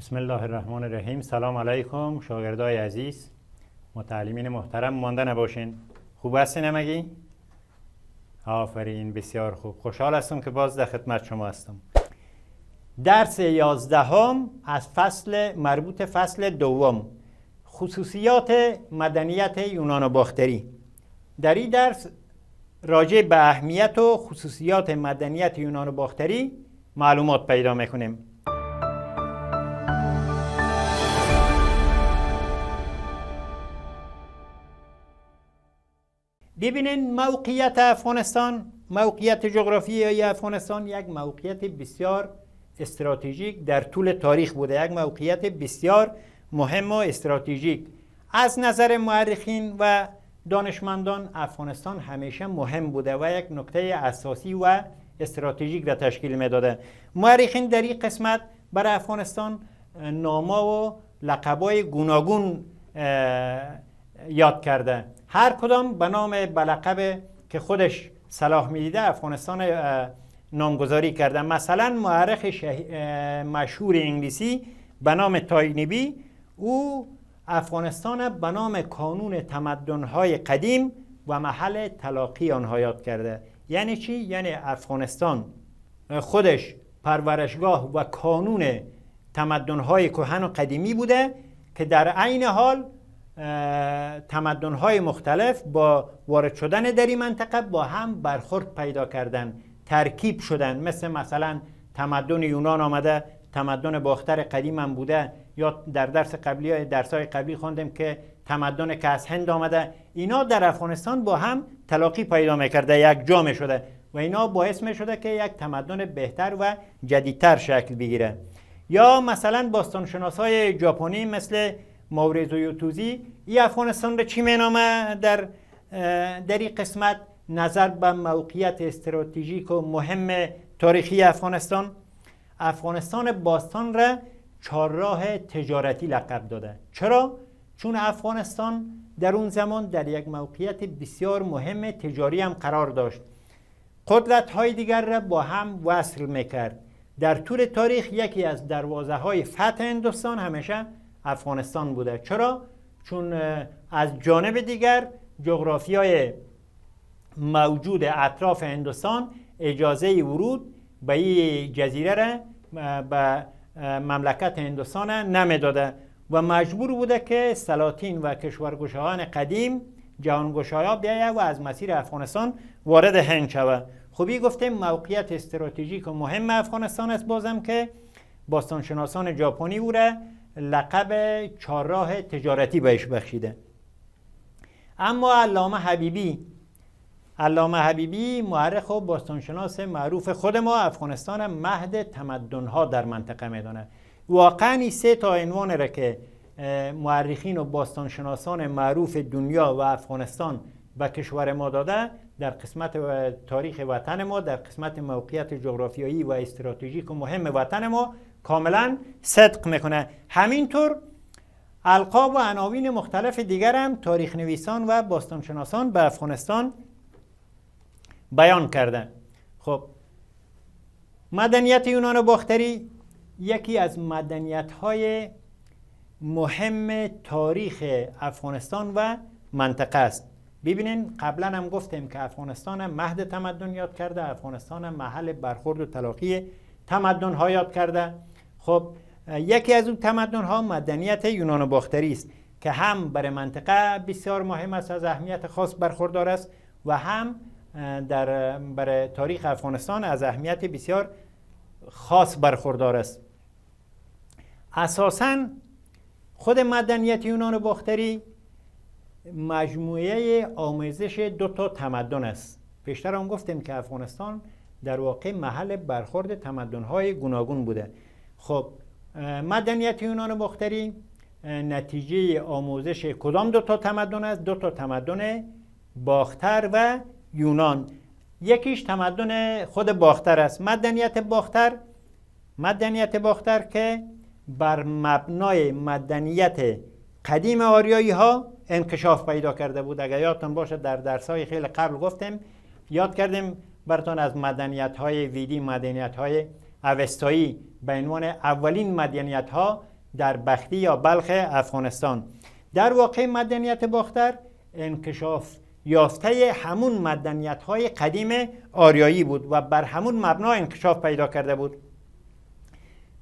بسم الله الرحمن الرحیم. سلام علیکم شاگردای عزیز، متعلمین محترم. مانده نباشین. خوب هستین همگی؟ آفرین، بسیار خوب. خوشحال هستم که باز در خدمت شما هستم. درس 11 از فصل مربوط فصل دوم، خصوصیات مدنیت یونان و باختری. در این درس راجع به اهمیت و خصوصیات مدنیت یونان و باختری معلومات پیدا میکنیم. ببینین موقعیت افغانستان، موقعیت جغرافیایی افغانستان یک موقعیت بسیار استراتژیک در طول تاریخ بوده، یک موقعیت بسیار مهم و استراتژیک. از نظر مورخین و دانشمندان افغانستان همیشه مهم بوده و یک نکته اساسی و استراتژیک را تشکیل میداده. مورخین در این قسمت برای افغانستان نام‌ها و لقب‌های گوناگون یاد کرده، هر کدام به نام لقب که خودش صلاح میدیده افغانستان نامگذاری کرده. مثلا مورخ مشهور انگلیسی به نام تاینبی، او افغانستان به نام کانون تمدن‌های قدیم و محل تلاقی آنها یاد کرده. یعنی چی؟ یعنی افغانستان خودش پرورشگاه و کانون تمدن‌های کهن و قدیمی بوده که در عین حال تمدن‌های مختلف با وارد شدن در این منطقه با هم برخورد پیدا کردن، ترکیب شدن. مثلا تمدن یونان آمده، تمدن باختر قدیم هم بوده، یا در درس‌های قبلی خواندیم که تمدن که از هند آمده. اینا در افغانستان با هم تلاقی پیدا می‌کرده، یک جا شده و اینا باعث می‌شده که یک تمدن بهتر و جدیدتر شکل بگیره. یا مثلا باستانشناسای ژاپنی مثل ماوریزو یوتوزی این افغانستان را چی مینامه در این قسمت نظر به موقعیت استراتژیک و مهم تاریخی افغانستان؟ افغانستان باستان را چهارراه تجارتی لقب داده. چرا؟ چون افغانستان در اون زمان در یک موقعیت بسیار مهم تجاری هم قرار داشت، قدرت‌های دیگر را با هم وصل میکرد. در طول تاریخ یکی از دروازه‌های فتح هندوستان همیشه افغانستان بوده. چرا؟ چون از جانب دیگر جغرافیای موجود اطراف هندوستان اجازه ورود به این جزیره را به مملکت هندوستان نمیداده و مجبور بوده که سلاطین و کشورگشایان قدیم جهانگشایا بیاید و از مسیر افغانستان وارد هند شود. خوبی گفتیم موقعیت استراتژیک و مهم افغانستان است، بازم که باستانشناسان ژاپنی او را لقب چهارراه تجارتی بهش بخشیده. اما علامه حبیبی مورخ و باستانشناس معروف خود ما افغانستان مهد تمدن‌ها در منطقه میدونه. واقعا این سه تا عنوان را که مورخین و باستانشناسان معروف دنیا و افغانستان به کشور ما داده، در قسمت تاریخ وطن ما، در قسمت موقعیت جغرافیایی و استراتژیک و مهم وطن ما کاملا صدق میکنه. همینطور القاب و عناوین مختلف دیگر هم تاریخ نویسان و باستانشناسان به افغانستان بیان کرده. خب مدنیت یونان و باختری یکی از مدنیت‌های مهم تاریخ افغانستان و منطقه است. ببینین قبلا هم گفتیم که افغانستان مهد تمدن یاد کرده، افغانستان محل برخورد و تلاقی تمدن ها یاد کرده. خب یکی از اون تمدن ها مدنیت یونان و باختری است که هم برای منطقه بسیار مهم است، از اهمیت خاص برخوردار است و هم برای تاریخ افغانستان از اهمیت بسیار خاص برخوردار است. اساساً خود مدنیت یونان و باختری مجموعه آمیزش دو تا تمدن است. پیشتر هم گفتیم که افغانستان در واقع محل برخورد تمدن‌های گوناگون بوده. خب مدنیت یونان و باختری نتیجه آموزش کدام دو تا تمدن است؟ دو تا تمدن باختر و یونان. یکیش تمدن خود باختر است، مدنیت باختر که بر مبنای مدنیت قدیم آریایی ها انکشاف پیدا کرده بود. اگر یادتون باشه در درس‌های خیلی قبل گفتیم، یاد کردیم براتون از مدنیت‌های ویدی، مدنیت‌های اوستایی به عنوان اولین مدنیت‌ها در بختی یا بلخ افغانستان. در واقع مدنیت باختر انکشاف یافته همون مدنیت‌های قدیم آریایی بود و بر همون مبنا انکشاف پیدا کرده بود.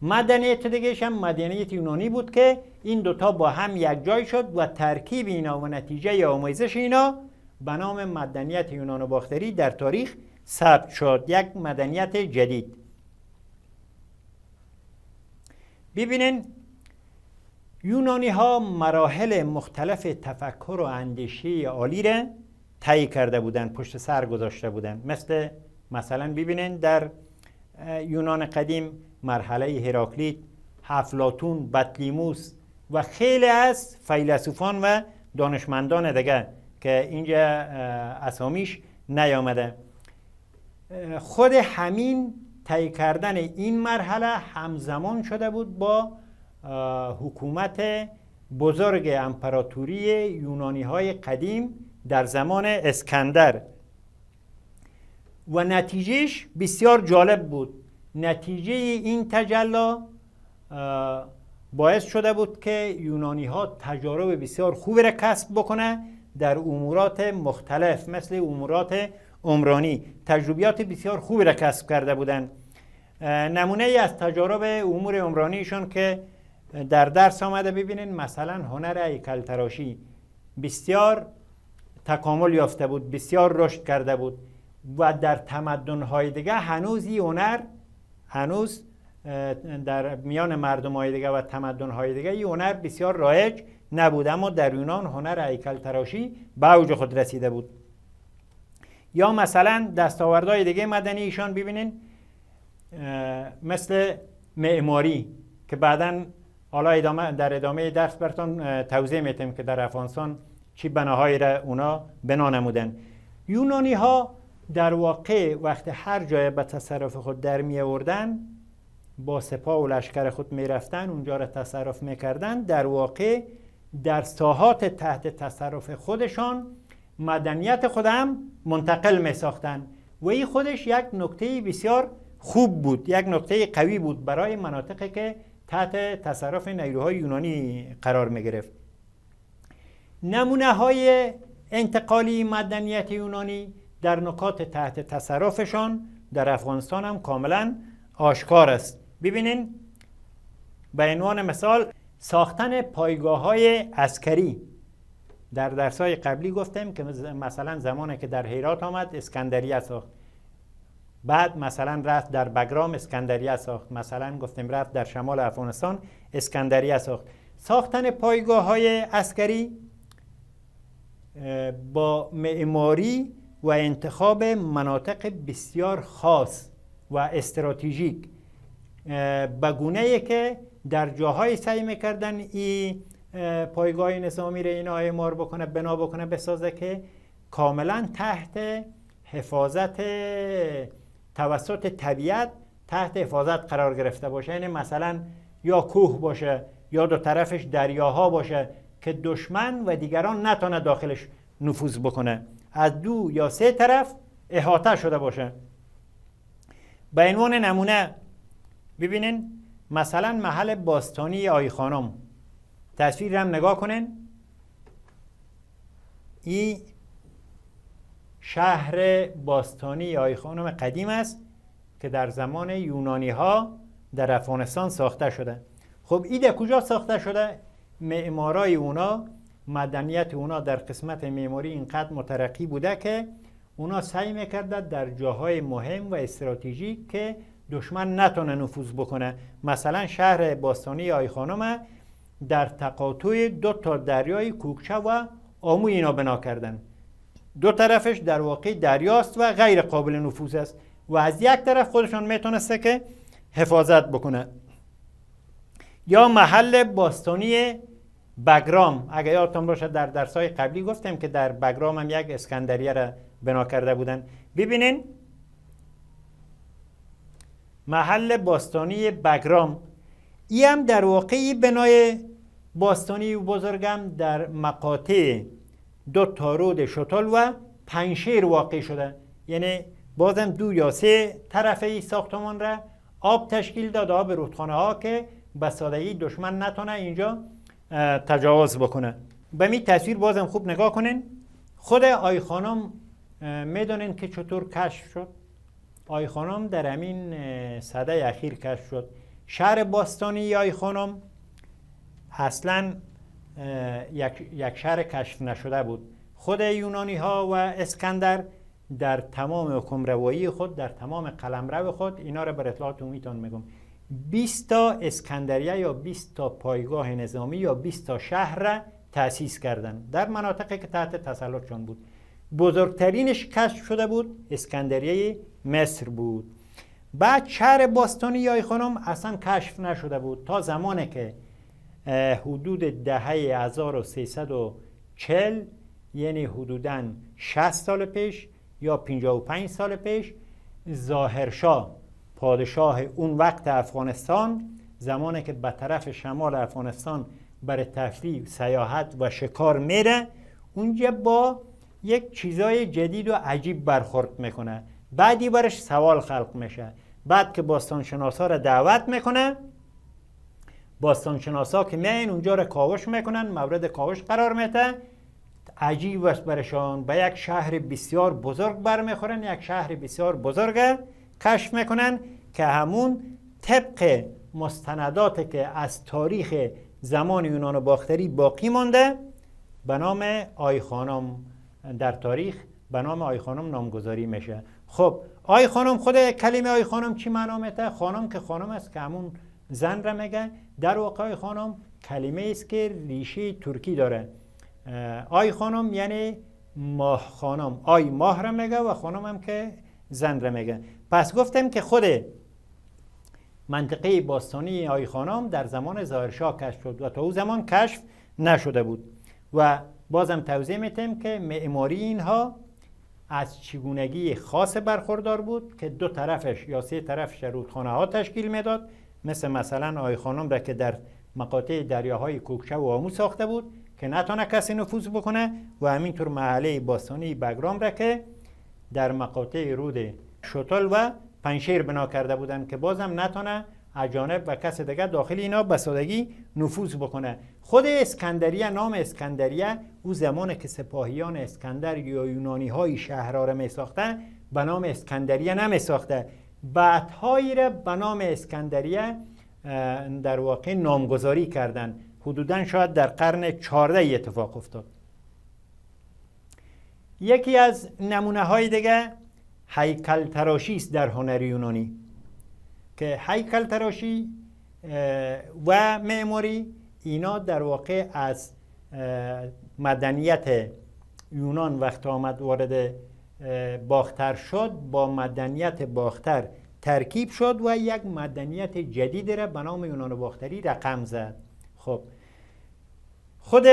مدنیت دیگه‌ش هم مدنیت یونانی بود که این دوتا با هم یک جای شد و ترکیب اینا و نتیجه آمیزش اینا به نام مدنیت یونان باختری در تاریخ ثبت شد، یک مدنیت جدید. ببینین یونانی ها مراحل مختلف تفکر و اندیشه عالی را طی کرده بودند، پشت سر گذاشته بودند. مثلا ببینین در یونان قدیم مرحله هراکلیت، افلاطون، بطلیموس و خیلی از فیلسوفان و دانشمندان دیگه که اینجا اسامیش نیامده. خود همین طی کردن این مرحله همزمان شده بود با حکومت بزرگ امپراتوری یونانی های قدیم در زمان اسکندر و نتیجهش بسیار جالب بود. نتیجه این تجلی باعث شده بود که یونانی ها تجارب بسیار خوبی را کسب بکنه در امورات مختلف، مثل امورات عمرانی تجربیات بسیار خوبی را کسب کرده بودند. نمونه ای از تجارب امور عمرانیشون که در درس آمده ببینین، مثلا هنر هیکل تراشی بسیار تکامل یافته بود، بسیار رشد کرده بود و در تمدن‌های دیگه هنوز این هنر در میان مردم‌های دیگه و تمدن‌های دیگه این هنر بسیار رایج نبود، اما در یونان هنر هیکل تراشی به اوج خود رسیده بود. یا مثلا دستاوردهای دیگه مدنی ایشان ببینین، مثل معماری که بعداً حالا در ادامه درس براتون توضیح میدم که در افغانستان چی بناهایی را اونا بنا نمودن. یونانی ها در واقع وقت هر جای به تصرف خود در می آوردن، با سپاه و لشکر خود می رفتن اونجا را تصرف می کردن، در واقع در ساحات تحت تصرف خودشان مدنیت خود هم منتقل می ساختن و این خودش یک نکته بسیار خوب بود، یک نکته قوی بود برای مناطقی که تحت تصرف نیروهای یونانی قرار می گرفت. نمونه های انتقالی مدنیت یونانی در نکات تحت تصرفشان در افغانستان هم کاملا آشکار است. ببینین به عنوان مثال ساختن پایگاه های عسکری. در درس‌های قبلی گفتم که مثلا زمانی که در هرات آمد اسکندریه ساخت، بعد مثلا رفت در بگرام اسکندریه ساخت، مثلا گفتم رفت در شمال افغانستان اسکندریه ساخت. ساختن پایگاه های عسکری با معماری و انتخاب مناطق بسیار خاص و استراتژیک به گونه‌ای که در جاهای سعی می‌کردن این پایگاه نظامی را اینا اعمار بکنه، بنا بکنه، بسازه که کاملا تحت حفاظت توسط طبیعت تحت حفاظت قرار گرفته باشه. یعنی مثلا یا کوه باشه یا دو طرفش دریاها باشه که دشمن و دیگران نتونه داخلش نفوذ بکنه، از 2 یا 3 طرف احاطه شده باشه. به عنوان نمونه ببینین مثلا محل باستانی آی خانم، تصویر هم نگاه کنین. این شهر باستانی آی خانم قدیم است که در زمان یونانی ها در افغانستان ساخته شده. خب این در کجا ساخته شده؟ معمارای اونا، مدنیت اونا در قسمت معماری اینقدر مترقی بوده که اونا سعی میکرده در جاهای مهم و استراتژیک که دشمن نتونه نفوذ بکنه. مثلا شهر باستانی آی خانم در تقاطع 2 تا دریای کوکچه و آمو اینا بنا کردن. 2 طرفش در واقع دریاست و غیر قابل نفوذ است و از یک طرف خودشون میتونسته که حفاظت بکنه. یا محل باستانی بگرام، اگر یادتون باشه در درس‌های قبلی گفتم که در بگرام هم یک اسکندریه را بنا کرده بودن. ببینین محل باستانی بگرام، این هم در واقع بنای باستانی و بزرگم در مقاطع 2 تا رود شتل و 5 شیر واقع شده. یعنی بازم 2 یا 3 طرف این ساختمان را آب تشکیل داد، آب رودخانه ها که به سادگی دشمن نتونه اینجا تجاوز بکنه. به می تصویر بازم خوب نگاه کنین. خود آی خانم میدونین که چطور کشف شد؟ آی خانم در همین سده اخیر کشف شد. شهر باستانی آی خانم اصلا یک شهر کشف نشده بود. خود یونانی ها و اسکندر در تمام حکمروایی خود، در تمام قلمرو خود، اینا رو بر اطلاعات عمومیتون میگم، 20 تا اسکندریه یا 20 تا پایگاه نظامی یا 20 تا شهر را تأسیس کردن در مناطقی که تحت تسلطشان بود. بزرگترینش کشف شده بود اسکندریه مصر بود. بعد شهر باستانی آی خانم اصلا کشف نشده بود تا زمانی که حدود دهه 1340 یعنی حدوداً 60 سال پیش یا 55 سال پیش ظاهرشاه پادشاه اون وقت افغانستان، زمانی که به طرف شمال افغانستان برای تفریح، سیاحت و شکار میره، اونجا با یک چیزای جدید و عجیب برخورد میکنه. بعدی برش سوال خلق میشه. بعد که باستانشناسا را دعوت میکنه، باستانشناسا که میاین اونجا را کاوش میکنن، مورد کاوش قرار میده، عجیب است برشان، به یک شهر بسیار بزرگ برمیخورن، یک شهر بسیار بزرگ کشف میکنن که همون طبق مستنداتی که از تاریخ زمان یونان باختری باقی مانده به نام آی خانم، در تاریخ به نام آی خانم نامگذاری میشه. خب آی خانم، خود کلمه آی خانم چی معنا میده؟ خانم که خانم است که همون زن را میگه. در واقع آی خانم کلمه است که ریشه ترکی داره. آی خانم یعنی ماه خانم، آی ماه را میگه و خانم هم که زن را میگه. پس گفتم که خود منطقه باستانی آی خانم در زمان ظاهرشاه کشف شد و تا او زمان کشف نشده بود. و بازم توضیح میتیم که معماری اینها از چگونگی خاص برخوردار بود که دو طرفش یا سه طرفش رودخانه ها تشکیل میداد، مثلا آی خانم را که در مقاطع دریاهای کوکچه و آمو ساخته بود که نتونه کسی نفوذ بکنه، و همینطور محله باستانی بگرام را که در مقاطع رود شتل و پنشیر بنا کرده بودند که بازم نتونه اجانب و کس دیگه داخل اینا به سادگی نفوذ بکنه. خود اسکندریه، نام اسکندریه، او زمانی که سپاهیان اسکندر یا یونانی های شهرها را می ساخته به نام اسکندریه نمی ساخته، بعدهایی را به نام اسکندریه در واقع نامگذاری کردند. حدوداً شاید در قرن 14 اتفاق افتاد. یکی از نمونه های دیگه هیکل تراشی است در هنر یونانی که هیکل تراشی و معماری اینا در واقع از مدنیت یونان وقت آمد وارد باختر شد، با مدنیت باختر ترکیب شد و یک مدنیت جدید را به نام یونان باختری رقم زد. خب خود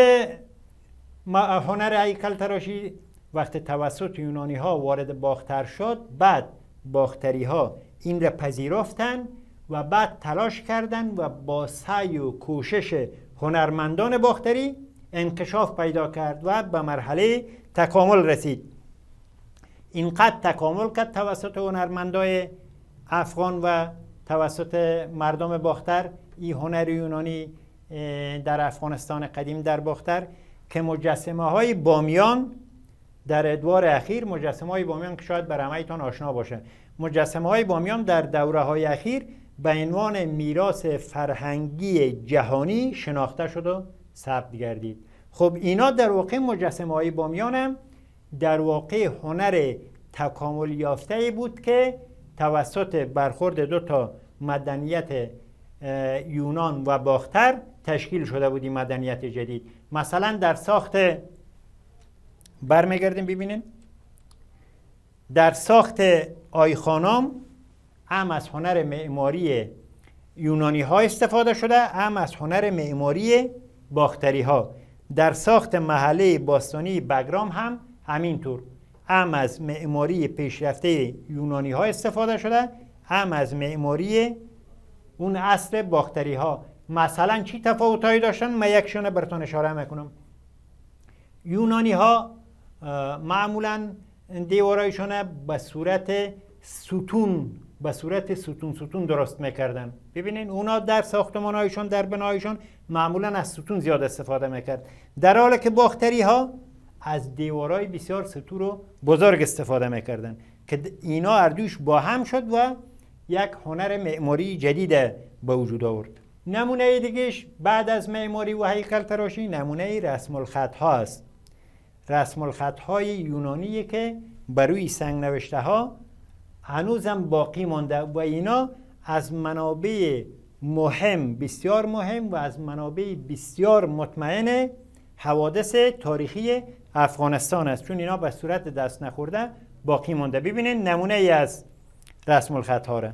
هنر هیکل تراشی وقت توسط یونانی ها وارد باختر شد، بعد باختری ها این را پذیرفتن و بعد تلاش کردن و با سعی و کوشش هنرمندان باختری انکشاف پیدا کرد و به مرحله تکامل رسید. اینقدر تکامل کرد توسط هنرمندای افغان و توسط مردم باختر این هنر یونانی در افغانستان قدیم در باختر که مجسمه های بامیان در ادوار اخیر، مجسمه های بامیان که شاید بر همه‌تان آشنا باشه، مجسمه های بامیان در دوره های اخیر به عنوان میراث فرهنگی جهانی شناخته شد و ثبت گردید. خب اینا در واقع مجسمه های بامیان هم در واقع هنر تکامل یافته بود که توسط برخورد دو تا مدنیت یونان و باختر تشکیل شده بود. این مدنیت جدید مثلا در ساخت برمیگردیم ببینیم در ساخت آی خانم هم از هنر معماری یونانی ها استفاده شده، هم از هنر معماری باختری ها. در ساخت محله باستانی بگرام هم همینطور، هم از معماری پیشرفته یونانی ها استفاده شده، هم از معماری اون اصل باختری ها. مثلا چی تفاوتایی داشتن؟ من یکشون براتون اشاره میکنم. یونانی ها معمولا دیوارایشون به صورت ستون به صورت ستون ستون درست میکردن. ببینین اونا در ساختمان‌هایشون، در بنایشون معمولا از ستون زیاد استفاده میکرد، در حالی که باختری ها از دیوارای بسیار ستور و بزرگ استفاده میکردن که اینا اردوش با هم شد و یک هنر معماری جدید به وجود آورد. نمونه دیگهش بعد از معماری و هیکل تراشی نمونه رسم الخط ها است. رسم الخط های یونانی که بر روی سنگ نوشته ها هنوزم باقی مانده و اینا از منابع مهم، بسیار مهم و از منابع بسیار مطمئن حوادث تاریخی افغانستان است، چون اینا به صورت دست نخورده باقی مانده. ببینید نمونه ای از رسم الخط ها را،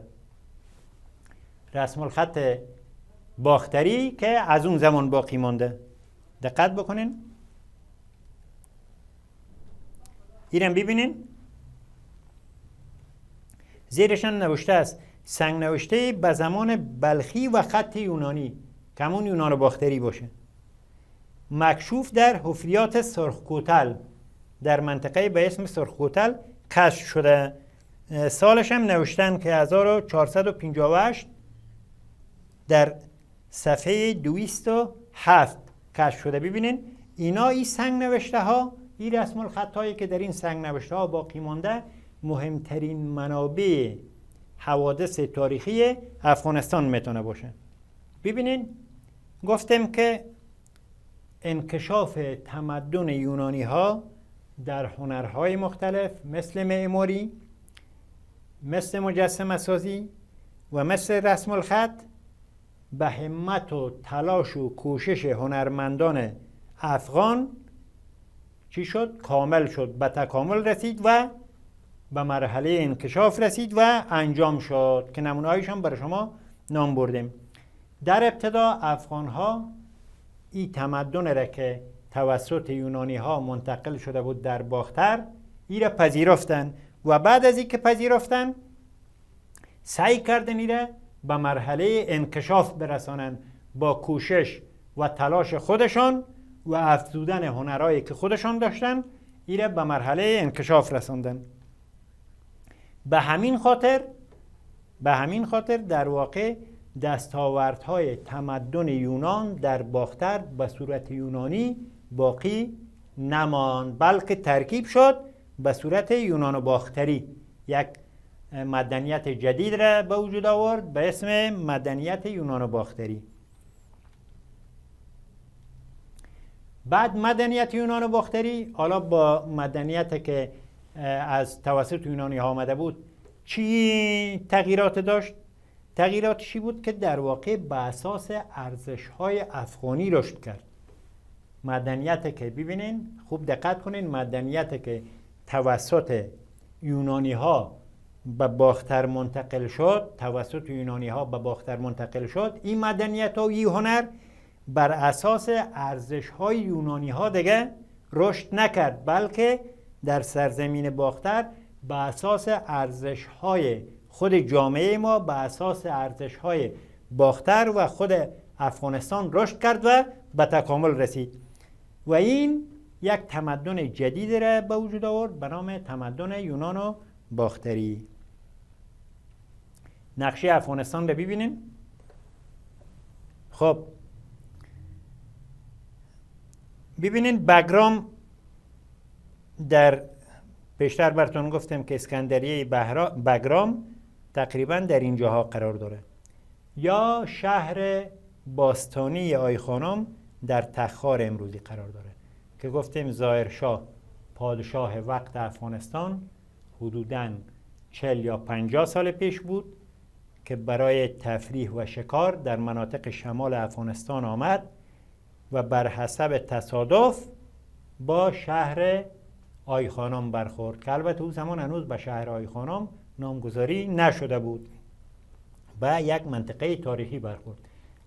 رسم الخط باختری که از اون زمان باقی مانده. دقت بکنین اینم ببینین، زیرشان نوشته است سنگ نوشته به زمان بلخی و خط یونانی که همون یونان باختری باشه، مکشوف در حفریات سرخکوتل در منطقه به اسم سرخکوتل کشف شده. سالش هم نوشتن که 1458 در صفحه 207 کشف شده. ببینین اینا این سنگ نوشته ها، این رسم الخط هایی که در این سنگ نوشته ها باقی مانده مهمترین منابع حوادث تاریخی افغانستان میتونه باشه. ببینین گفتم که انکشاف تمدن یونانی ها در هنرهای مختلف مثل معماری، مثل مجسمه سازی و مثل رسم الخط به همت و تلاش و کوشش هنرمندان افغان چی شد؟ کامل شد، به تکامل رسید و به مرحله انکشاف رسید و انجام شد که نمونه‌هایش هم برای شما نام بردیم. در ابتدا افغان ها این تمدن را که توسط یونانی ها منتقل شده بود در باختر این را پذیرفتن و بعد از اینکه پذیرفتن سعی کردن این را به مرحله انکشاف برسانن با کوشش و تلاش خودشان و افزودن هنرهایی که خودشان داشتن این را به مرحله انکشاف رساندن. به همین خاطر در واقع دستاوردهای تمدن یونان در باختر به صورت یونانی باقی نماند، بلکه ترکیب شد به صورت یونان و باختری، یک مدنیت جدید را به وجود آورد به اسم مدنیت یونان و باختری. بعد مدنیت یونان و باختری حالا با مدنیت که از توسط یونانی ها آمده بود چی تغییرات داشت؟ تغییراتشی بود که در واقع به اساس ارزش های افغانی رشد کرد. مدنیت که ببینین خوب دقت کنین، مدنیت که توسط یونانی ها به باختر منتقل شد، این مدنیت و این هنر بر اساس ارزش های یونانی ها دیگه رشد نکرد، بلکه در سرزمین باختر به اساس ارزش های خود جامعه ما، به اساس ارزش های باختر و خود افغانستان رشد کرد و به تکامل رسید و این یک تمدن جدید را به وجود آورد به نام تمدن یونان و باختری. نقشه افغانستان را ببینیم. خب ببینین بگرام، در پیشتر براتون گفتم که اسکندریه بگرام تقریبا در اینجاها قرار داره، یا شهر باستانی آیخانم در تخار امروزی قرار داره که گفتیم ظاهرشاه پادشاه وقت افغانستان حدوداً 40 یا 50 سال پیش بود که برای تفریح و شکار در مناطق شمال افغانستان آمد و بر حسب تصادف با شهر آیخانم برخورد که البته اون زمان هنوز به شهر آیخانم نامگذاری نشده بود، به یک منطقه تاریخی برخورد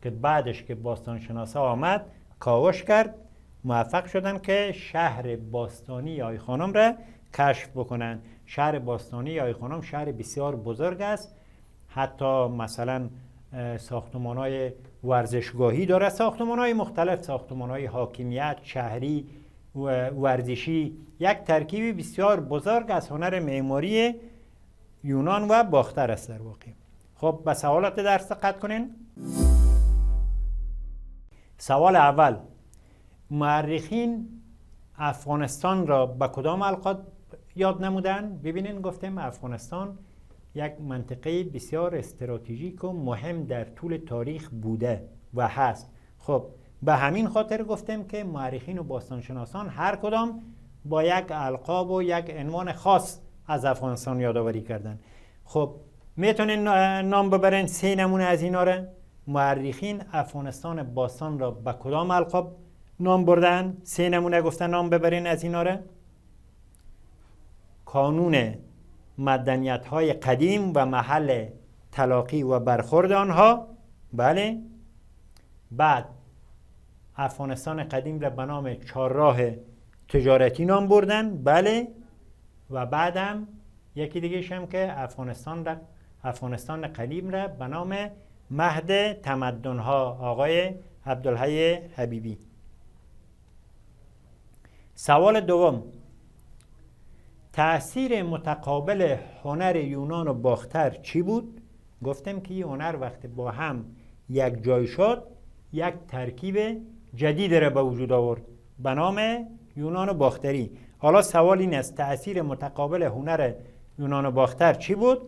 که بعدش که باستانشناسا آمد کاوش کرد، موفق شدن که شهر باستانی آیخانم را کشف بکنن. شهر باستانی آیخانم شهر بسیار بزرگ است، حتی مثلا ساختمان‌های ورزشگاهی داره، ساختمان‌های مختلف، ساختمان‌های حاکمیت، شهری و ورزشی، یک ترکیب بسیار بزرگ از هنر معماری یونان و باختر است در واقع. خب به سوالات درس دقت کنین. سوال اول، مورخین افغانستان را به کدام القاب یاد نمودن؟ ببینین گفتیم افغانستان یک منطقه بسیار استراتژیک و مهم در طول تاریخ بوده و هست. خب به همین خاطر گفتیم که مورخین و باستانشناسان هر کدام با یک القاب و یک عنوان خاص از افغانستان یادآوری کردن. خب میتونین نام ببرین 3 نمونه از اینا را؟ مورخین افغانستان باستان را به کدام القاب نام بردن؟ 3 نمونه گفتن نام ببرین از اینا را. کانون مدنیت‌های قدیم و محل تلاقی و برخورد آنها. بله. بعد افغانستان قدیم را به نام 4 راه تجارتی نام بردن. بله. و بعدم یکی دیگه هم که افغانستان قدیم را به نام مهد تمدن‌ها، آقای عبدالحی حبیبی. سوال دوم، تأثیر متقابل هنر یونان و باختر چی بود؟ گفتم که این هنر وقتی با هم یک جای شد یک ترکیب جدید را به وجود آورد به نام یونان و باختری. حالا سوال این است تأثیر متقابل هنر یونان و باختر چی بود؟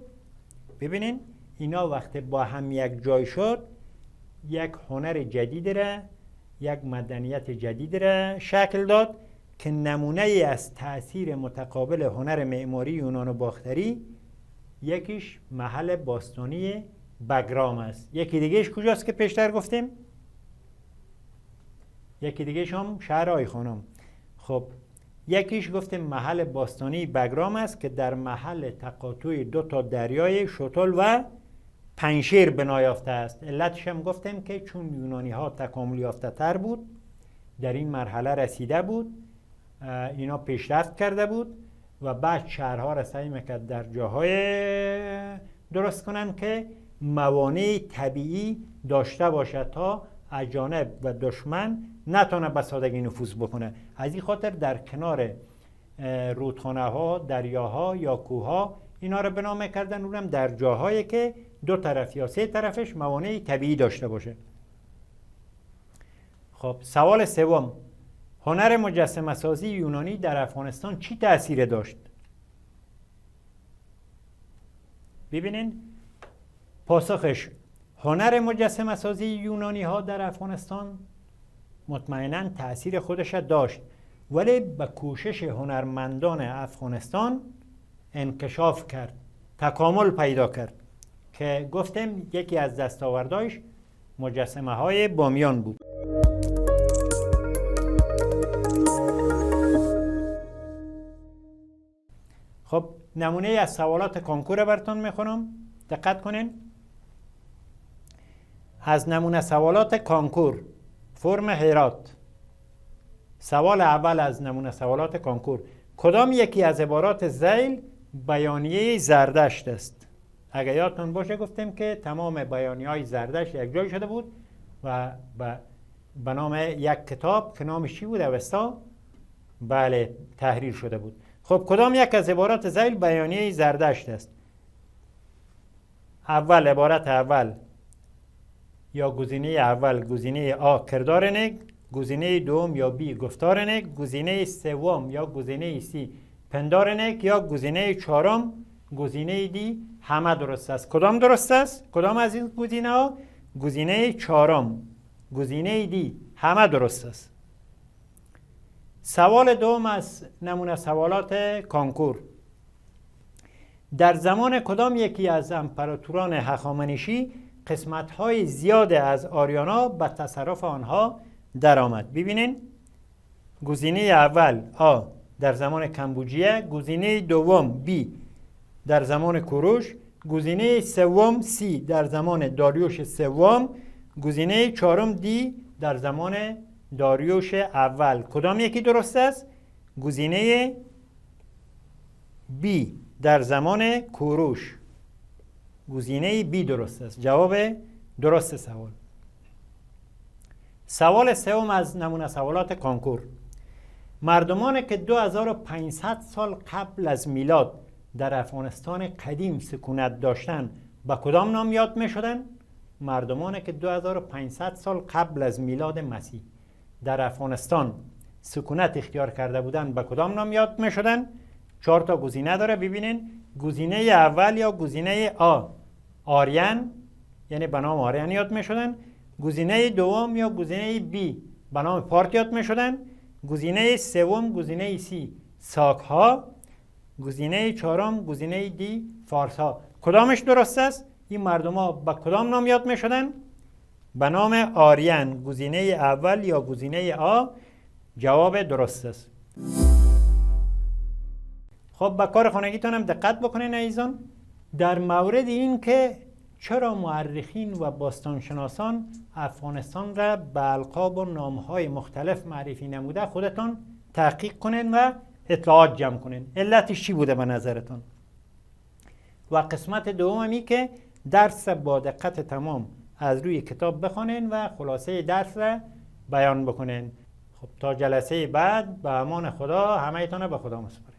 ببینین اینا وقتی با هم یک جای شد یک هنر جدید را، یک مدنیت جدید را شکل داد که نمونه ای از تأثیر متقابل هنر معماری یونان و باختری یکیش محل باستانی بگرام است. یکی دیگهش کجاست که پیشتر گفتیم؟ یکی دیگهش هم شهر آیخانم. خب یکیش گفتیم محل باستانی بگرام است که در محل تقاطع 2 تا دریای شتل و پنشیر بنا یافته است. علتش هم گفتیم که چون یونانی ها تکامل یافته تر بود، در این مرحله رسیده بود، اینا پیشرفت کرده بود و بعد شهرها را سعی میکرد در جاهای درست کنن که موانع طبیعی داشته باشد تا اجانب و دشمن نتونه به سادگی نفوذ بکنه. از این خاطر در کنار رودخانه ها، دریاها یا کوهها اینا رو بنا میکردن، اونم در جاهایی که 2 طرف یا 3 طرفش موانع طبیعی داشته باشه. خب سوال سوم، هنر مجسمه سازی یونانی در افغانستان چی تأثیر داشت؟ ببینین پاسخش، هنر مجسمه سازی یونانی ها در افغانستان مطمئناً تأثیر خودش داشت، ولی به کوشش هنرمندان افغانستان انکشاف کرد، تکامل پیدا کرد که گفتم یکی از دستاوردهایش مجسمه های بامیان بود. خب نمونه از سوالات کنکور براتون میخونم، دقت کنین. از نمونه سوالات کنکور فرم هرات. سوال اول از نمونه سوالات کنکور، کدام یکی از عبارات ذیل بیانیه زردشت است؟ اگر یادتون باشه گفتیم که تمام بیانیه‌های زردشت یک جای شده بود و به نام یک کتاب که نامش چی بود؟ اوستا. بله، تحریر شده بود. خب کدام یک از عبارات ذیل بیانیه زردشت است؟ اول، عبارت اول یا گزینه اول گزینه آ کردار نگ، گزینه دوم یا بی گفتار نگ، گزینه سوم یا گزینه سی پندار نگ، یا گزینه چهارم گزینه دی همه درست است. کدام درست است؟ کدام از این گزینه ها؟ گزینه چهارم، گزینه دی همه درست است. سوال دوم از نمونه سوالات کنکور، در زمان کدام یکی از امپراتوران هخامنشی قسمت‌های زیاد از آریانا به تصرف آنها درآمد؟ ببینین گزینه اول آ در زمان کمبوجیه، گزینه دوم بی در زمان کوروش، گزینه سوم سی در زمان داریوش سوم، گزینه چهارم دی در زمان داریوش اول. کدام یکی درست است؟ گزینه بی در زمان کوروش، گزینه بی درست است. جواب درست سوال. سوال سوم از نمونه سوالات کنکور، مردمانی که 2500 سال قبل از میلاد در افغانستان قدیم سکونت داشتن به کدام نام یاد می شدن؟ مردمانی که 2500 سال قبل از میلاد مسیح در افغانستان سکونت اختیار کرده بودن به کدام نام یاد می شدن؟ 4 تا گزینه داره، ببینین. گزینه اول یا گزینه آ آریان، یعنی به نام آریان یاد می شدن. گزینه دوم یا گزینه بی به نام پارت یاد می شدن. گزینه سوم گزینه سی ساک ها. گزینه چهارم گزینه دی فارس ها. کدامش درست است؟ این مردم ها به کدام نام یاد می شدن؟ به نام آریان. گزینه اول یا گزینه آ جواب درست است. خب به کار خانگیتان هم دقت بکنین عزیزان. در مورد این که چرا مورخین و باستانشناسان افغانستان را به القاب و نامهای مختلف معرفی نموده، خودتان تحقیق کنین و اطلاعات جمع کنین. علتش چی بوده به نظرتان؟ و قسمت دومی که درس با دقت تمام از روی کتاب بخونین و خلاصه درس را بیان بکنین. خب تا جلسه بعد به امان خدا، همه ایتان به خدا مسپارم.